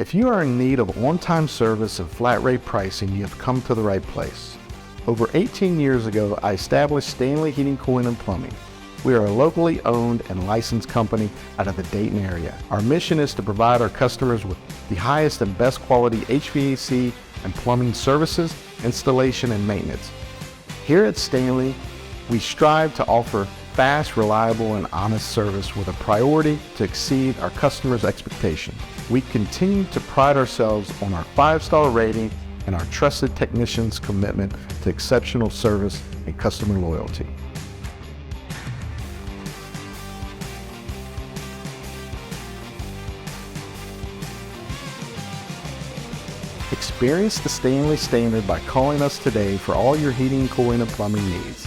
If you are in need of on-time service and flat rate pricing, you have come to the right place. Over 18 years ago, I established Stanley Heating, Cooling, and Plumbing. We are a locally owned and licensed company out of the Dayton area. Our mission is to provide our customers with the highest and best quality HVAC and plumbing services, installation, and maintenance. Here at Stanley, we strive to offer fast, reliable, and honest service with a priority to exceed our customers' expectations. We continue to pride ourselves on our 5-star rating and our trusted technicians' commitment to exceptional service and customer loyalty. Experience the Stanley standard by calling us today for all your heating, cooling, and plumbing needs.